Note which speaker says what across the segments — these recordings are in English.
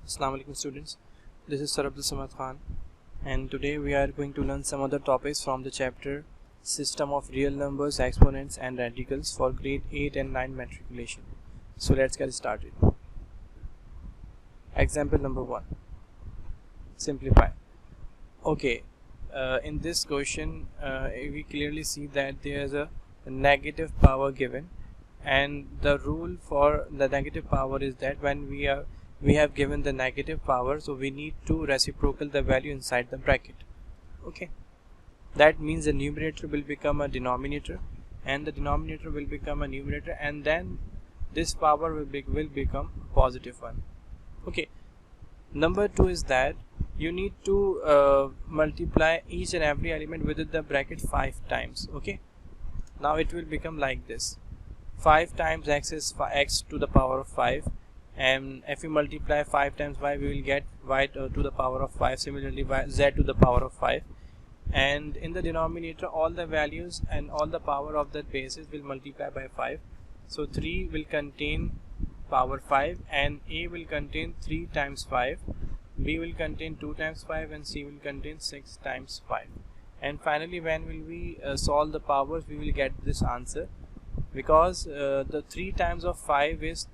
Speaker 1: Assalamu alaikum students, this is Sir Abdul Samad Khan and today we are going to learn some other topics from the chapter System of Real Numbers, Exponents and Radicals for grade 8 and 9 Matriculation. So let's get started. Example number 1. Simplify. Okay, in this question we clearly see that there is a negative power given, and the rule for the negative power is that when we have given the negative power, so we need to reciprocal the value inside the bracket. Okay, that means the numerator will become a denominator and the denominator will become a numerator, and then this power will become a positive one. Okay, number 2 is that you need to multiply each and every element within the bracket 5 times. Okay, now it will become like this: 5 times x is x to the power of 5, and if we multiply 5 times y, we will get y to the power of 5. Similarly, z to the power of 5, and in the denominator all the values and all the power of the bases will multiply by 5. So 3 will contain power 5, and a will contain 3 times 5, b will contain 2 times 5, and c will contain 6 times 5. And finally, when will we solve the powers, we will get this answer, because the 3 times of 5 is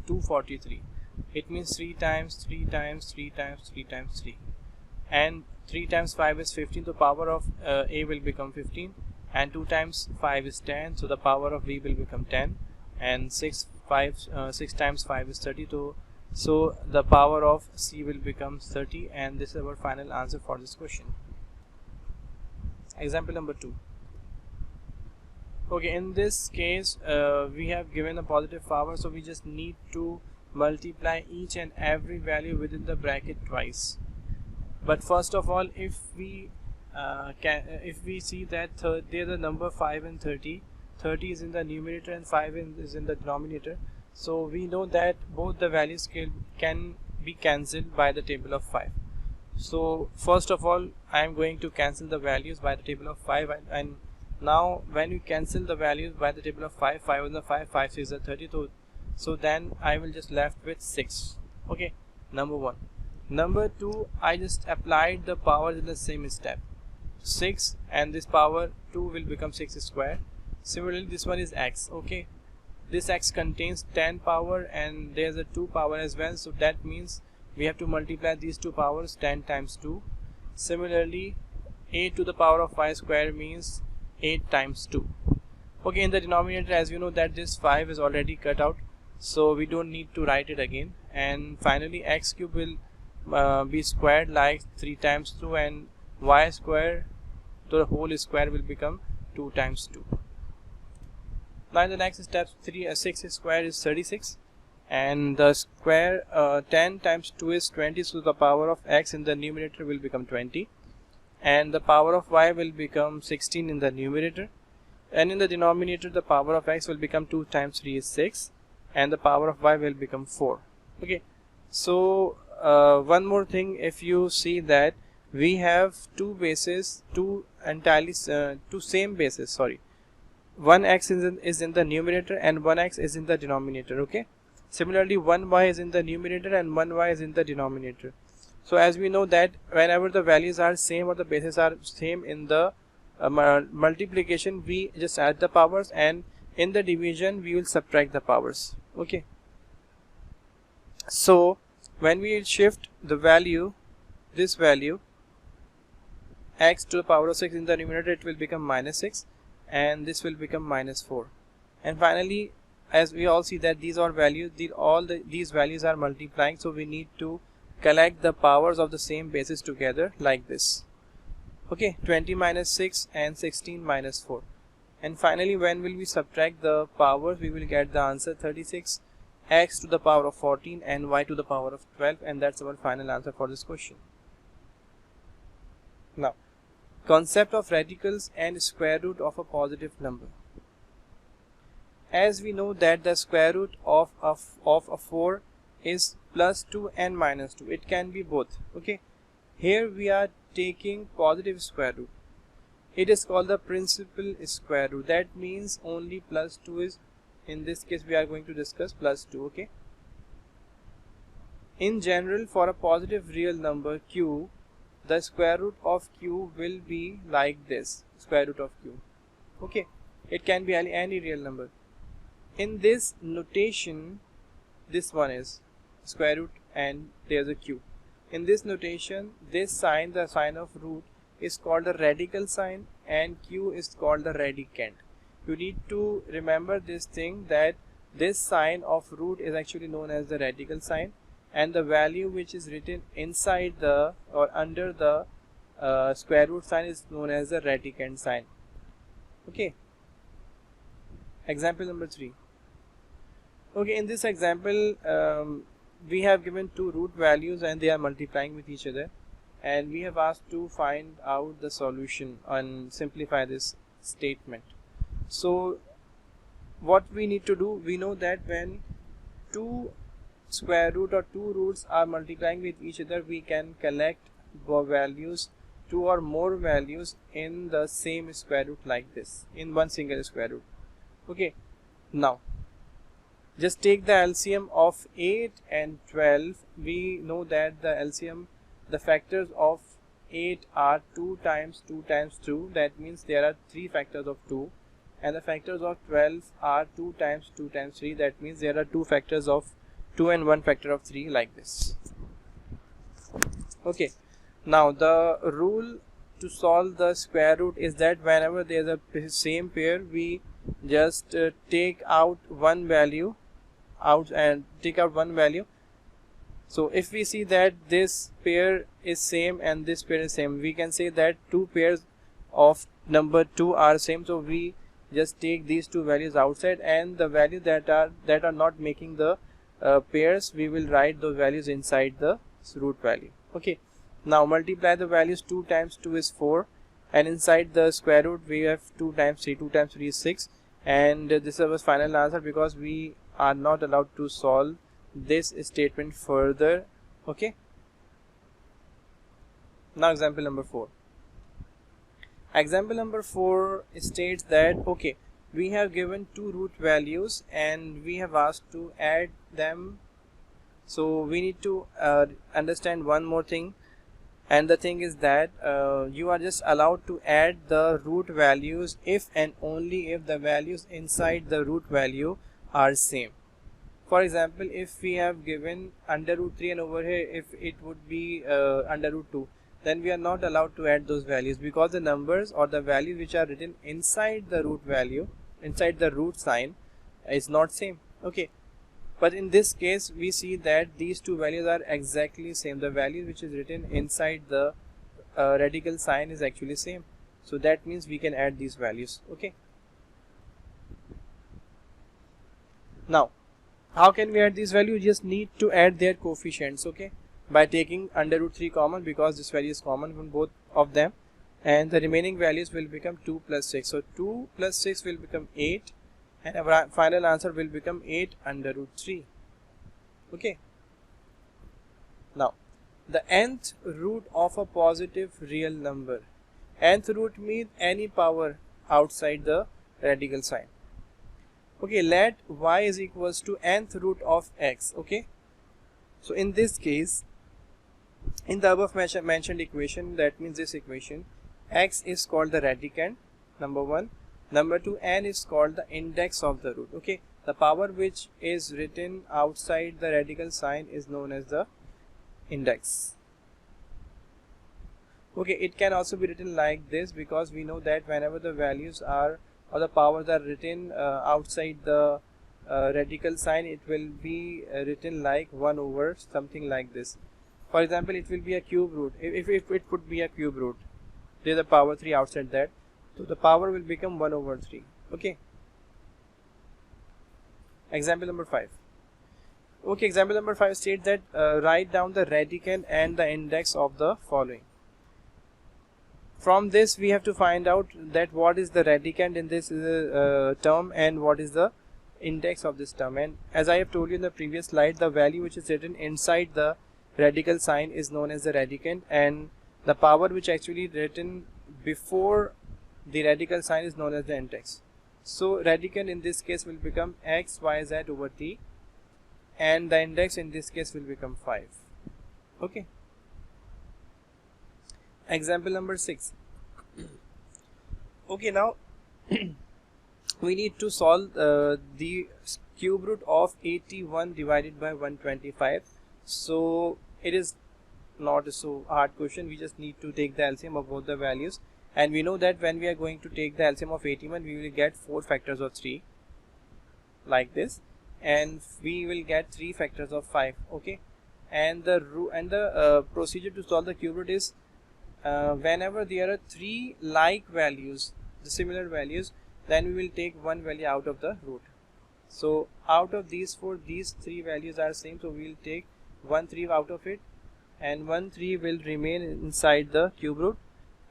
Speaker 1: 243. It means 3 times 3 times 3 times 3 times 3, and 3 times 5 is 15. The power of a will become 15, and 2 times 5 is 10, so the power of b will become 10, and 6 times 5 is 32, so the power of c will become 30. And this is our final answer for this question. Example number 2. Okay, in this case we have given a positive power, so we just need to multiply each and every value within the bracket twice. But first of all, if we see that there the number 5 and 30 is in the numerator and 5 is in the denominator, so we know that both the values can be cancelled by the table of 5. So first of all, I am going to cancel the values by the table of 5, and now when you cancel the values by the table of 5, 5 on the 5, 5 6 is 32, so then I will just left with 6. Okay, number 1. Number 2, I just applied the powers in the same step. 6 and this power 2 will become 6 square. Similarly, this one is x. Okay, this x contains 10 power and there's a 2 power as well, so that means we have to multiply these 2 powers, 10 times 2. Similarly, 8 to the power of 5 square means 8 times 2. Okay, in the denominator, as you know that this 5 is already cut out, so we don't need to write it again. And finally, x cube will be squared like 3 times 2, and y square to the whole square will become 2 times 2. Now in the next step, 6 square is 36, and the square 10 times 2 is 20, so the power of x in the numerator will become 20, and the power of y will become 16 in the numerator, and in the denominator the power of x will become 2 times 3 is 6, and the power of y will become 4. Okay, so one more thing, if you see that we have two bases, two same bases, sorry, one x is in the numerator and one x is in the denominator. Okay, similarly, one y is in the numerator and one y is in the denominator. So as we know that whenever the values are same or the bases are same in the multiplication, we just add the powers, and in the division we will subtract the powers. Okay, so when we shift the value, this value x to the power of 6 in the numerator, it will become minus 6, and this will become minus 4. And finally, as we all see that these are values, these values are multiplying, so we need to collect the powers of the same bases together like this. Okay, 20 minus 6 and 16 minus 4. And finally, when will we subtract the powers, we will get the answer 36 x to the power of 14 and y to the power of 12, and that's our final answer for this question. Now, concept of radicals and square root of a positive number. As we know that the square root of a 4 is plus 2 and minus 2. It can be both. Okay, here we are taking positive square root. It is called the principal square root. That means only plus 2 is, in this case we are going to discuss plus 2. Okay, In general, for a positive real number q, the square root of q will be like this, square root of q. Okay, it can be any real number. In this notation, this one is square root and there's a q. In this notation, this sign, the sign of root, is called the radical sign and q is called the radicand. You need to remember this thing, that this sign of root is actually known as the radical sign, and the value which is written inside the or under the square root sign is known as the radicand sign. Okay. Example number 3. Okay, in this example, we have given two root values and they are multiplying with each other, and we have asked to find out the solution and simplify this statement. So what we need to do, we know that when two square root or two roots are multiplying with each other, we can collect values, two or more values in the same square root like this, in one single square root. Okay, now just take the LCM of 8 and 12. We know that the LCM, the factors of 8 are 2 times 2 times 2, that means there are 3 factors of 2, and the factors of 12 are 2 times 2 times 3, that means there are 2 factors of 2 and 1 factor of 3, like this. Okay, now the rule to solve the square root is that whenever there is a same pair, we just take out one value So if we see that this pair is same and this pair is same, we can say that two pairs of number 2 are same. So we just take these two values outside, and the values that are not making the pairs, we will write those values inside the root value. Okay, now multiply the values. 2 times 2 is 4, and inside the square root we have 2 times 3. 2 times 3 is 6, and this is our final answer, because we are not allowed to solve this statement further. Okay, now example number 4. Example number 4 states that, okay, we have given two root values and we have asked to add them. So we need to understand one more thing, and the thing is that you are just allowed to add the root values if and only if the values inside the root value are same. For example, if we have given under root 3 and over here if it would be under root 2, then we are not allowed to add those values, because the numbers or the values which are written inside the root value, inside the root sign, is not same. Okay, but in this case we see that these two values are exactly same. The value which is written inside the radical sign is actually same, so that means we can add these values. Okay, now how can we add these values? You just need to add their coefficients, okay, by taking under root 3 common, because this value is common from both of them, and the remaining values will become 2 plus 6. So 2 plus 6 will become 8, and our final answer will become 8 under root 3. Okay, now the nth root of a positive real number. Nth root means any power outside the radical sign. Okay, let y is equals to nth root of x. Okay, so in this case, in the above mentioned equation, that means this equation, x is called the radicand, number 1. Number 2, n is called the index of the root. Okay, the power which is written outside the radical sign is known as the index. Okay, it can also be written like this, because we know that whenever the values are or the powers are written outside the radical sign, it will be written like 1 over something like this. For example, it will be a cube root. If it would be a cube root, there is a power 3 outside that, so the power will become 1 over 3. Okay, example number 5. Okay, example number 5 states that write down the radicand and the index of the following. From this we have to find out that what is the radicand in this term and what is the index of this term. And as I have told you in the previous slide, the value which is written inside the radical sign is known as the radicand, and the power which actually written before the radical sign is known as the index. So radicand in this case will become x y z over t. and the index in this case will become 5. Okay. Example number 6. Okay, now we need to solve the cube root of 81 divided by 125. So it is not so hard question. We just need to take the LCM of both the values, and we know that when we are going to take the LCM of 81, we will get 4 factors of 3 like this, and we will get 3 factors of 5. Okay, and the procedure to solve the cube root is whenever there are 3 like values, the similar values, then we will take one value out of the root. So out of these 4, these 3 values are same, so we will take 1 3 out of it, and 1 3 will remain inside the cube root.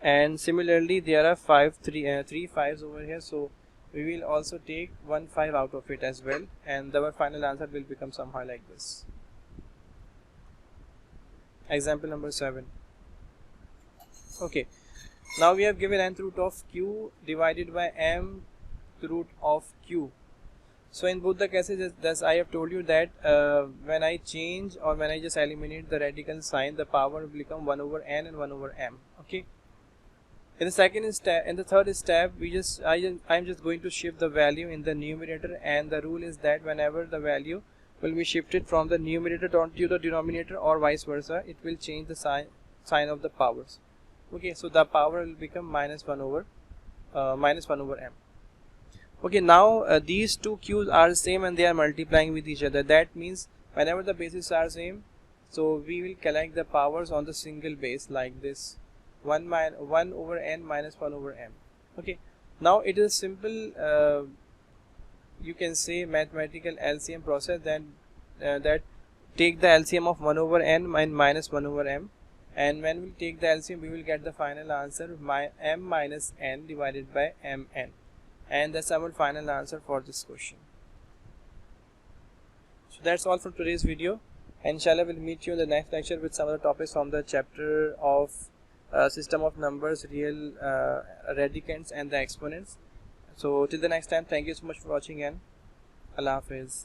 Speaker 1: And similarly there are 3 5s over here, so we will also take 1 5 out of it as well, and our final answer will become somehow like this. Example number 7. Okay, now we have given nth root of q divided by m root of q. So in both the cases, as I have told you that when I change or when I just eliminate the radical sign, the power will become 1 over n and 1 over m. Okay. In the third step, I'm just going to shift the value in the numerator, and the rule is that whenever the value will be shifted from the numerator to the denominator or vice versa, it will change the sign of the powers. Okay, so the power will become minus 1 over m. Okay, now these two q's are same and they are multiplying with each other. That means whenever the bases are same, so we will collect the powers on the single base like this, 1 over n minus 1 over m. Okay, now it is simple, you can say mathematical LCM process, then that take the LCM of 1 over n and minus 1 over m, and when we take the LCM we will get the final answer m minus n divided by mn, and that's our final answer for this question. So that's all from today's video. Inshallah, we'll meet you in the next lecture with some other topics from the chapter of system of numbers, real radicands and the exponents. So till the next time, thank you so much for watching, and Allah Hafiz.